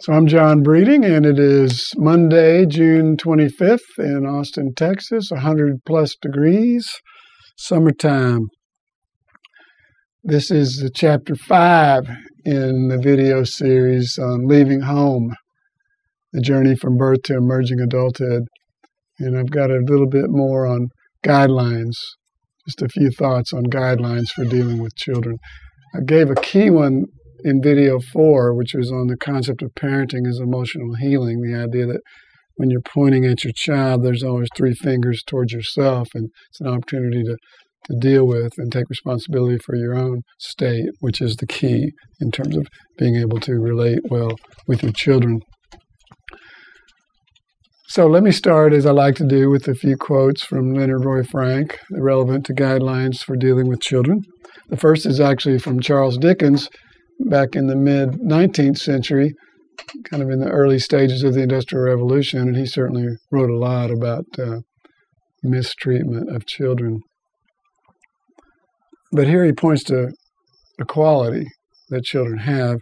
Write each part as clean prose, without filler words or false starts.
So I'm John Breeding, and it is Monday, June 25th in Austin, Texas, 100 plus degrees, summertime. This is chapter 5 in the video series on leaving home, the journey from birth to emerging adulthood. And I've got a little bit more on guidelines, just a few thoughts on guidelines for dealing with children. I gave a key one in video 4, which was on the concept of parenting as emotional healing, the idea that when you're pointing at your child, there's always 3 fingers towards yourself, and it's an opportunity to deal with and take responsibility for your own state, which is the key in terms of being able to relate well with your children. So let me start, as I like to do, with a few quotes from Leonard Roy Frank, relevant to guidelines for dealing with children. The first is actually from Charles Dickens, back in the mid-19th century, kind of in the early stages of the Industrial Revolution, and he certainly wrote a lot about mistreatment of children. But here he points to a quality that children have.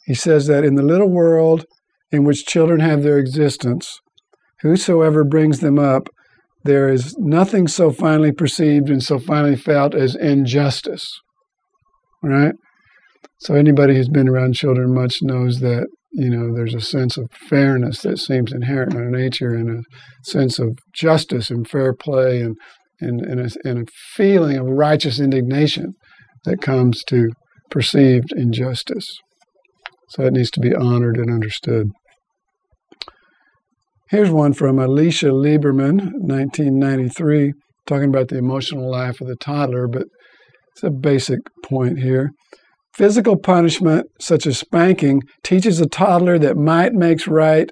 He says that in the little world in which children have their existence, whosoever brings them up, there is nothing so finely perceived and so finely felt as injustice. Right? So anybody who's been around children much knows that, there's a sense of fairness that seems inherent in our nature, and a sense of justice and fair play, and a feeling of righteous indignation that comes to perceived injustice. So it needs to be honored and understood. Here's one from Alicia Lieberman, 1993, talking about the emotional life of the toddler, but it's a basic point here. Physical punishment, such as spanking, teaches a toddler that might makes right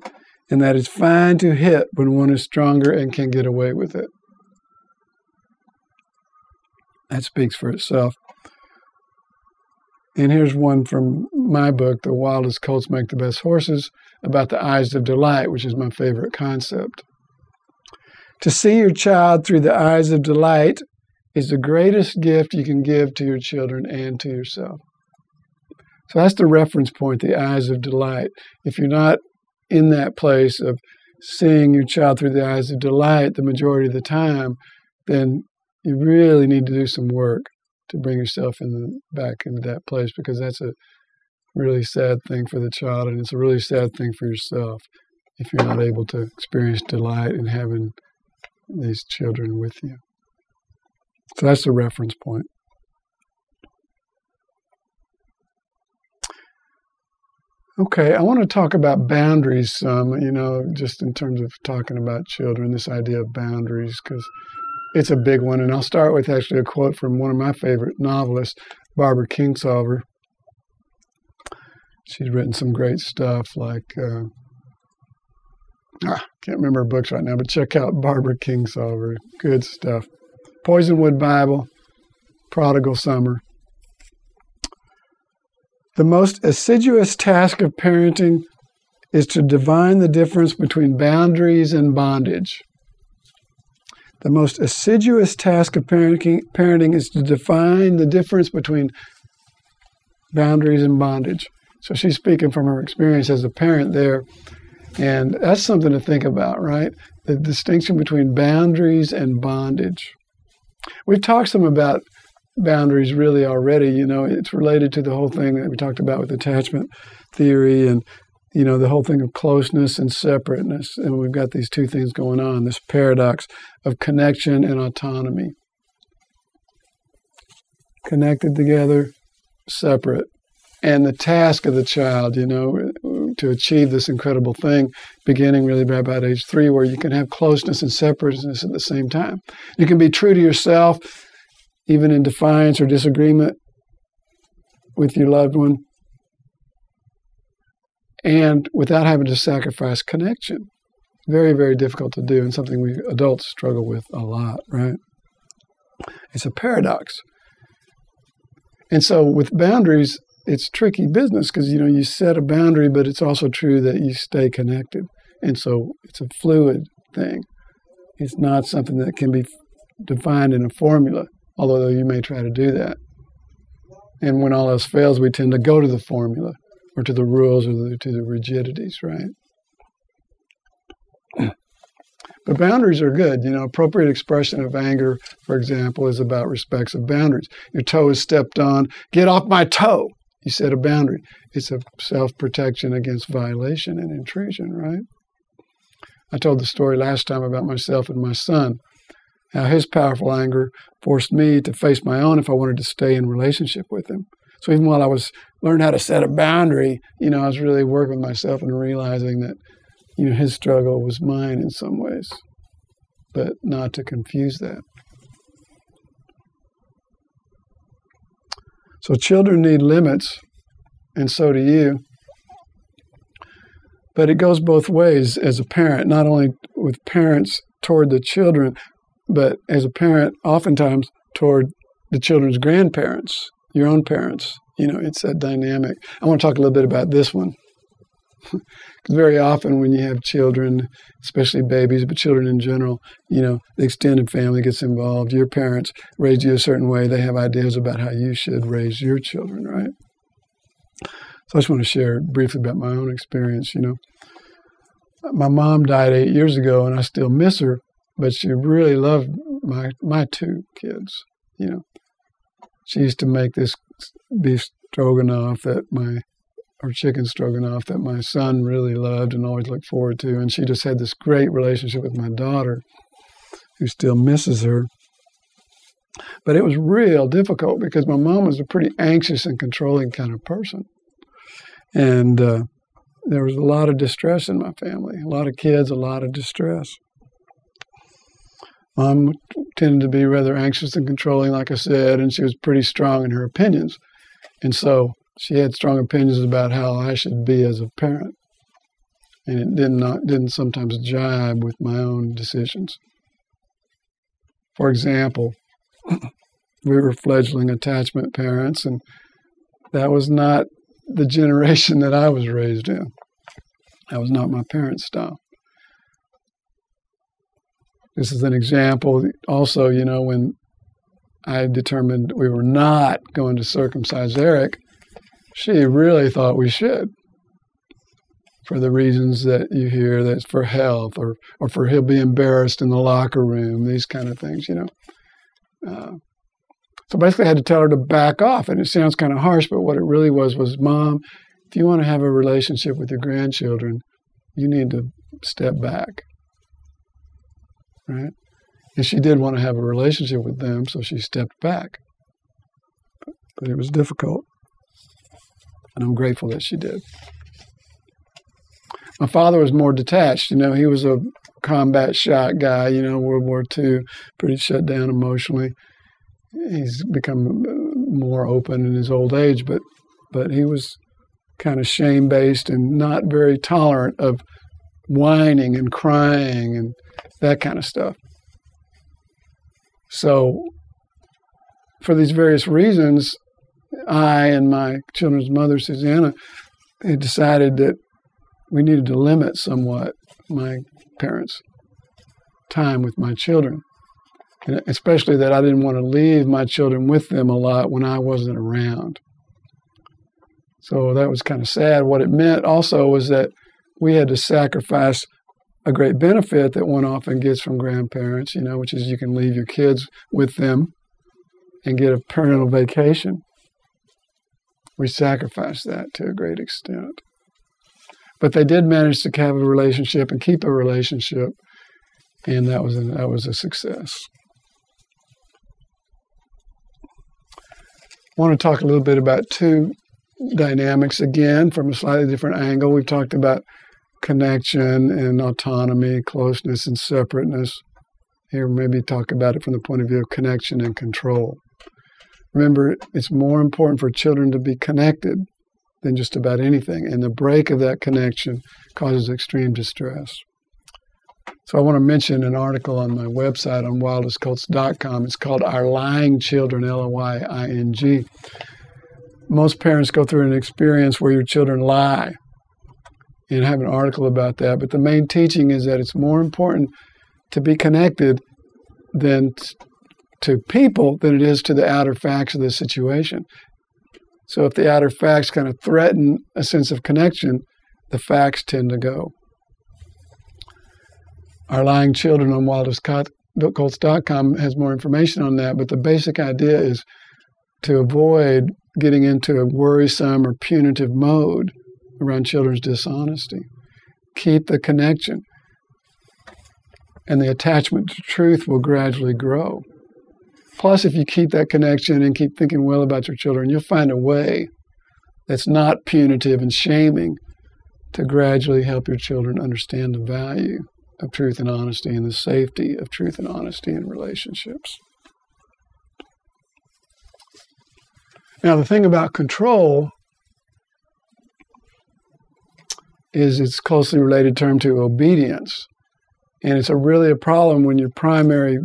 and that it's fine to hit when one is stronger and can get away with it. That speaks for itself. And here's one from my book, The Wildest Colts Make the Best Horses, about the eyes of delight, which is my favorite concept. To see your child through the eyes of delight is the greatest gift you can give to your children and to yourself. So that's the reference point, the eyes of delight. If you're not in that place of seeing your child through the eyes of delight the majority of the time, then you really need to do some work to bring yourself back into that place, because that's a really sad thing for the child, and it's a really sad thing for yourself if you're not able to experience delight in having these children with you. So that's the reference point. Okay, I want to talk about boundaries some, just in terms of talking about children, this idea of boundaries, because it's a big one. And I'll start with actually a quote from one of my favorite novelists, Barbara Kingsolver. She's written some great stuff like, can't remember her books right now, but check out Barbara Kingsolver. Good stuff. Poisonwood Bible, Prodigal Summer. The most assiduous task of parenting is to divine the difference between boundaries and bondage. The most assiduous task of parenting is to define the difference between boundaries and bondage. So she's speaking from her experience as a parent there, and that's something to think about, right? The distinction between boundaries and bondage. We've talked some about boundaries really already. It's related to the whole thing that we talked about with attachment theory, and the whole thing of closeness and separateness. And we've got these 2 things going on, this paradox of connection and autonomy. Connected together, separate. And the task of the child, to achieve this incredible thing, beginning really by about age 3, where you can have closeness and separateness at the same time. You can be true to yourself, even in defiance or disagreement with your loved one, and without having to sacrifice connection. Very, very difficult to do, and something we adults struggle with a lot, right? It's a paradox. And so with boundaries, it's tricky business, because, you set a boundary, but it's also true that you stay connected. And so it's a fluid thing. It's not something that can be defined in a formula, although you may try to do that. And when all else fails, we tend to go to the formula. or to the rules or to the rigidities, right? But boundaries are good. Appropriate expression of anger, for example, is about respects of boundaries. Your toe is stepped on. Get off my toe. You set a boundary. It's a self-protection against violation and intrusion, right? I told the story last time about myself and my son, how his powerful anger forced me to face my own if I wanted to stay in relationship with him. So even while I was learning how to set a boundary, I was really working with myself and realizing that, his struggle was mine in some ways, but not to confuse that. So children need limits, and so do you. But it goes both ways as a parent, not only with parents toward the children, but as a parent, oftentimes toward the children's grandparents, your own parents. It's that dynamic. I want to talk a little bit about this one. Because very often when you have children, especially babies, but children in general, the extended family gets involved. Your parents raised you a certain way. They have ideas about how you should raise your children, right? So I just want to share briefly about my own experience. My mom died 8 years ago, and I still miss her, but she really loved my two kids. She used to make this beef stroganoff or chicken stroganoff that my son really loved and always looked forward to. And she just had this great relationship with my daughter, who still misses her. But it was real difficult because my mom was a pretty anxious and controlling kind of person. And there was a lot of distress in my family, a lot of kids, a lot of distress. Mom tended to be rather anxious and controlling, like I said, and she was pretty strong in her opinions. And so she had strong opinions about how I should be as a parent. And it didn't sometimes jibe with my own decisions. For example, we were fledgling attachment parents, and that was not the generation that I was raised in. That was not my parents' style. This is an example also, when I determined we were not going to circumcise Eric, she really thought we should, for the reasons that you hear, that's for health or for he'll be embarrassed in the locker room, these kind of things, So basically I had to tell her to back off, and it sounds kind of harsh, but what it really was, Mom, if you want to have a relationship with your grandchildren, you need to step back, right? And she did want to have a relationship with them, so she stepped back. But it was difficult, and I'm grateful that she did. My father was more detached. He was a combat shot guy, World War II, pretty shut down emotionally. He's become more open in his old age, but he was kind of shame-based and not very tolerant of whining and crying and that kind of stuff. So for these various reasons, I and my children's mother, Susanna, had decided that we needed to limit somewhat my parents' time with my children. And especially that I didn't want to leave my children with them a lot when I wasn't around. So that was kind of sad. What it meant also was that we had to sacrifice a great benefit that one often gets from grandparents, which is you can leave your kids with them and get a parental vacation. We sacrificed that to a great extent. But they did manage to have a relationship and keep a relationship, and that was a success. I want to talk a little bit about two dynamics again from a slightly different angle. We've talked about connection and autonomy, closeness and separateness. Here, maybe talk about it from the point of view of connection and control. Remember, it's more important for children to be connected than just about anything, and the break of that connection causes extreme distress. So I want to mention an article on my website on wildestcults.com. It's called Our Lying Children, Lying. Most parents go through an experience where your children lie, and I have an article about that. But the main teaching is that it's more important to be connected to people than it is to the outer facts of the situation. So if the outer facts kind of threaten a sense of connection, the facts tend to go. Our Lying Children on wildestcults.com has more information on that, but the basic idea is to avoid getting into a worrisome or punitive mode around children's dishonesty. Keep the connection, and the attachment to truth will gradually grow. Plus, if you keep that connection and keep thinking well about your children, you'll find a way that's not punitive and shaming to gradually help your children understand the value of truth and honesty and the safety of truth and honesty in relationships. Now, the thing about control is it's closely related term to obedience. And it's really a problem when your primary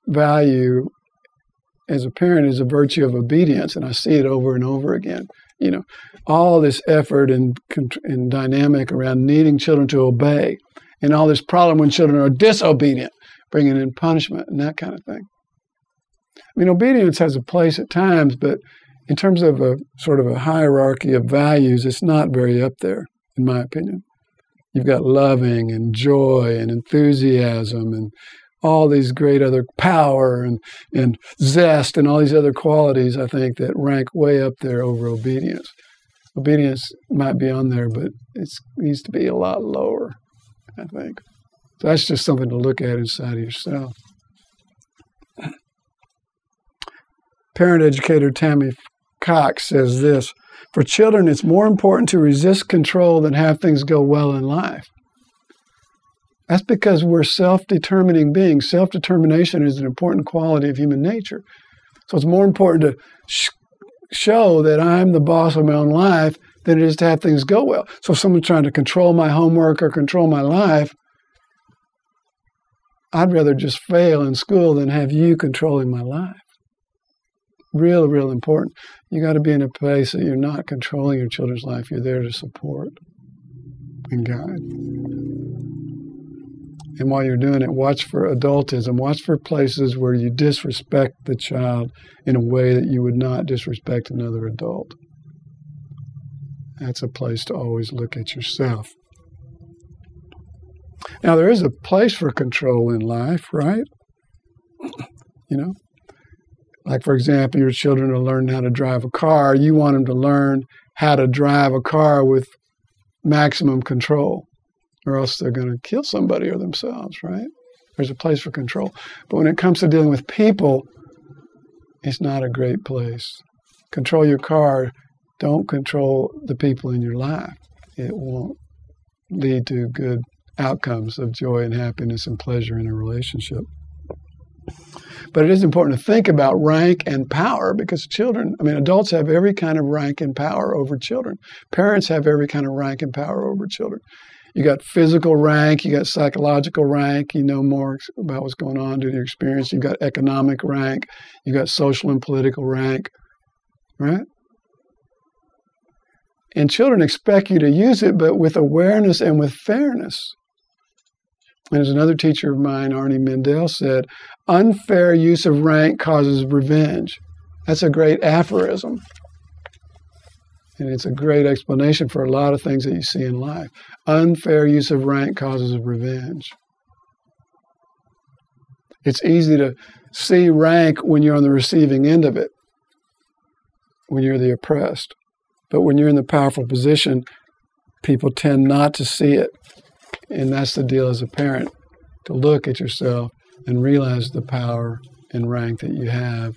value as a parent is a virtue of obedience. And I see it over and over again. You know, all this effort and dynamic around needing children to obey, and all this problem when children are disobedient, bringing in punishment and that kind of thing. I mean, obedience has a place at times, but in terms of a sort of a hierarchy of values, it's not very up there, in my opinion. You've got loving and joy and enthusiasm and all these great other power and zest and all these other qualities, I think, that rank way up there over obedience. Obedience might be on there, but it needs to be a lot lower, I think. So that's just something to look at inside of yourself. Parent educator Tammy Cox says this: for children, it's more important to resist control than have things go well in life. That's because we're self-determining beings. Self-determination is an important quality of human nature. So it's more important to show that I'm the boss of my own life than it is to have things go well. So if someone's trying to control my homework or control my life, I'd rather just fail in school than have you controlling my life. Real, real important. You got to be in a place that you're not controlling your children's life. You're there to support and guide. And while you're doing it, watch for adultism. Watch for places where you disrespect the child in a way that you would not disrespect another adult. That's a place to always look at yourself. Now, there is a place for control in life, right? You know? Like, for example, your children are learning how to drive a car. You want them to learn how to drive a car with maximum control, or else they're going to kill somebody or themselves, right? There's a place for control. But when it comes to dealing with people, it's not a great place. Control your car. Don't control the people in your life. It won't lead to good outcomes of joy and happiness and pleasure in a relationship. But it is important to think about rank and power, because adults have every kind of rank and power over children. Parents have every kind of rank and power over children. You got physical rank, you got psychological rank, you know more about what's going on due to your experience. You've got economic rank, you've got social and political rank, right? And children expect you to use it, but with awareness and with fairness. And as another teacher of mine, Arnie Mendel, said, unfair use of rank causes revenge. That's a great aphorism. And it's a great explanation for a lot of things that you see in life. Unfair use of rank causes revenge. It's easy to see rank when you're on the receiving end of it, when you're the oppressed. But when you're in the powerful position, people tend not to see it. And that's the deal as a parent, to look at yourself and realize the power and rank that you have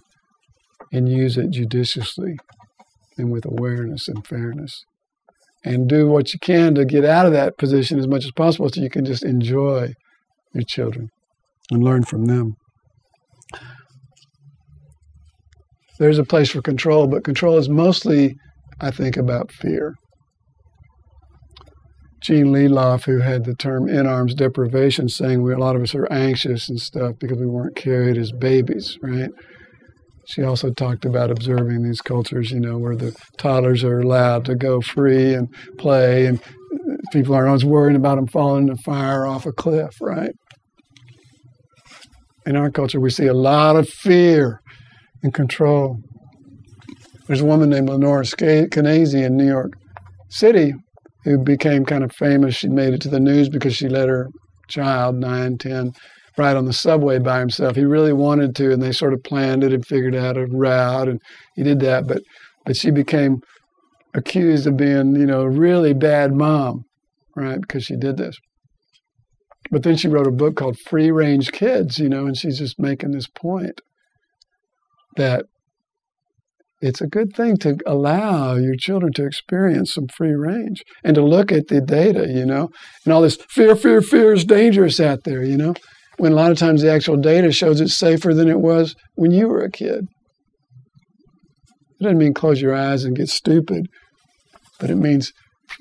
and use it judiciously and with awareness and fairness. And do what you can to get out of that position as much as possible so you can just enjoy your children and learn from them. There's a place for control, but control is mostly, I think, about fear. Gene Leloff, who had the term in-arms deprivation, saying a lot of us are anxious and stuff because we weren't carried as babies, right? She also talked about observing these cultures, where the toddlers are allowed to go free and play, and people aren't always worrying about them falling in the fire off a cliff, right? In our culture, we see a lot of fear and control. There's a woman named Lenora Canesi in New York City who became kind of famous. She made it to the news because she let her child, 9, 10, ride on the subway by himself. He really wanted to, and they sort of planned it and figured out a route, and he did that. But she became accused of being, a really bad mom, right, because she did this. But then she wrote a book called Free Range Kids, and she's just making this point that it's a good thing to allow your children to experience some free range and to look at the data, and all this fear is dangerous out there, when a lot of times the actual data shows it's safer than it was when you were a kid. It doesn't mean close your eyes and get stupid, but it means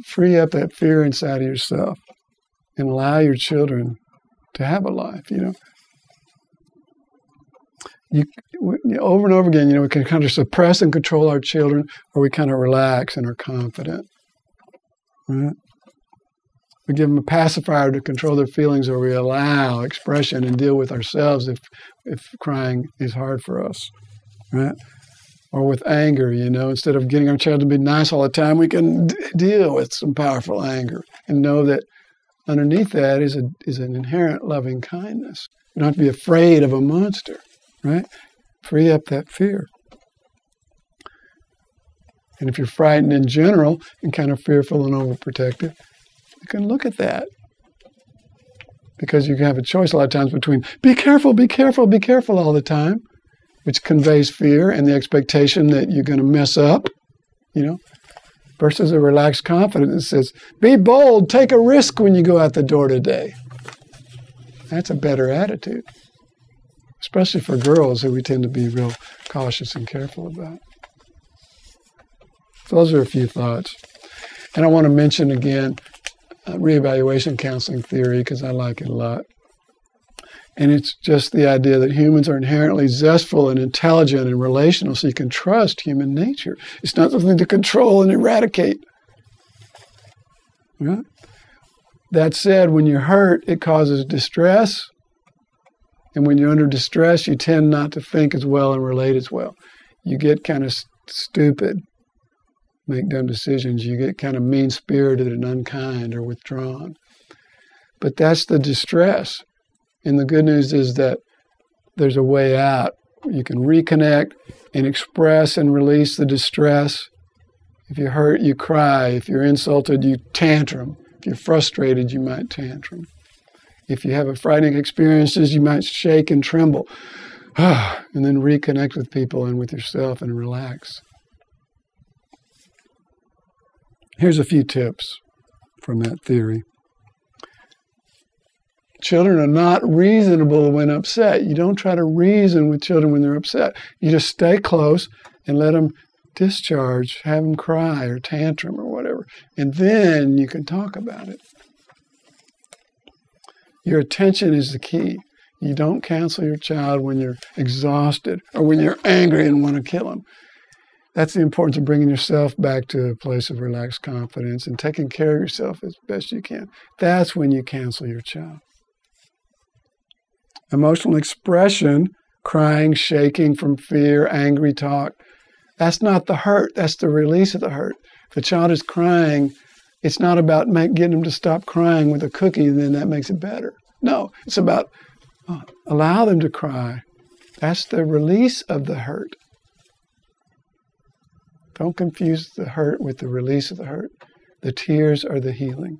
free up that fear inside of yourself and allow your children to have a life, Over and over again, we can kind of suppress and control our children, or we kind of relax and are confident. Right? We give them a pacifier to control their feelings, or we allow expression and deal with ourselves if crying is hard for us. Right? Or with anger, instead of getting our child to be nice all the time, we can deal with some powerful anger and know that underneath that is an inherent loving kindness. You don't have to be afraid of a monster, right? Free up that fear. And if you're frightened in general and kind of fearful and overprotective, you can look at that. Because you can have a choice a lot of times between be careful, be careful, be careful all the time, which conveys fear and the expectation that you're going to mess up, versus a relaxed confidence that says, be bold, take a risk when you go out the door today. That's a better attitude, especially for girls who we tend to be real cautious and careful about. So those are a few thoughts. And I want to mention again reevaluation counseling theory because I like it a lot. And it's just the idea that humans are inherently zestful and intelligent and relational, so you can trust human nature. It's not something to control and eradicate. Right? That said, when you're hurt, it causes distress. And when you're under distress, you tend not to think as well and relate as well. You get kind of stupid, make dumb decisions. You get kind of mean-spirited and unkind or withdrawn. But that's the distress. And the good news is that there's a way out. You can reconnect and express and release the distress. If you're hurt, you cry. If you're insulted, you tantrum. If you're frustrated, you might tantrum. If you have a frightening experiences, you might shake and tremble. And then reconnect with people and with yourself and relax. Here's a few tips from that theory. Children are not reasonable when upset. You don't try to reason with children when they're upset. You just stay close and let them discharge, have them cry or tantrum or whatever. And then you can talk about it. Your attention is the key. You don't counsel your child when you're exhausted or when you're angry and want to kill them. That's the importance of bringing yourself back to a place of relaxed confidence and taking care of yourself as best you can. That's when you counsel your child. Emotional expression, crying, shaking from fear, angry talk, that's not the hurt. That's the release of the hurt. If a child is crying, it's not about getting them to stop crying with a cookie and then that makes it better. No, it's about allow them to cry. That's the release of the hurt. Don't confuse the hurt with the release of the hurt. The tears are the healing.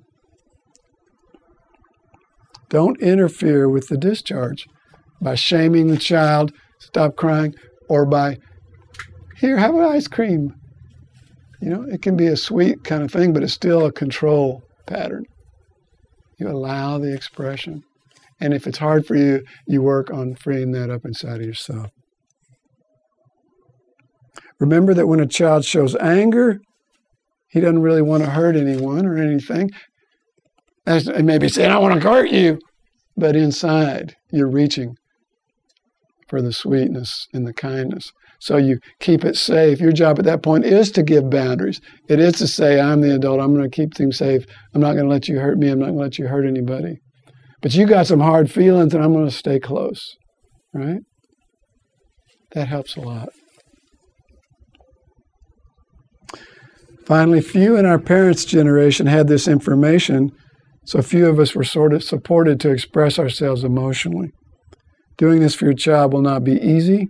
Don't interfere with the discharge by shaming the child, stop crying, or by, here, have an ice cream. It can be a sweet kind of thing, but it's still a control pattern. You allow the expression. And if it's hard for you, you work on freeing that up inside of yourself. Remember that when a child shows anger, he doesn't really want to hurt anyone or anything. And maybe saying, I want to hurt you. But inside, you're reaching for the sweetness and the kindness. So you keep it safe. Your job at that point is to give boundaries. It is to say, I'm the adult. I'm going to keep things safe. I'm not going to let you hurt me. I'm not going to let you hurt anybody. But you got some hard feelings, and I'm going to stay close. Right? That helps a lot. Finally, few in our parents' generation had this information, so few of us were sort of supported to express ourselves emotionally. Doing this for your child will not be easy.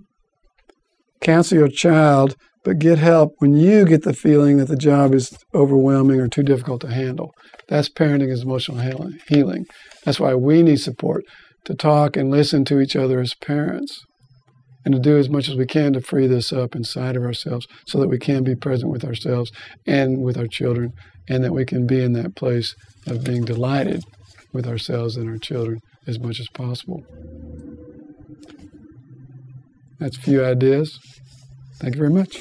Counsel your child, but get help when you get the feeling that the job is overwhelming or too difficult to handle. That's parenting as emotional healing. That's why we need support, to talk and listen to each other as parents, and to do as much as we can to free this up inside of ourselves so that we can be present with ourselves and with our children, and that we can be in that place of being delighted with ourselves and our children as much as possible. That's a few ideas. Thank you very much.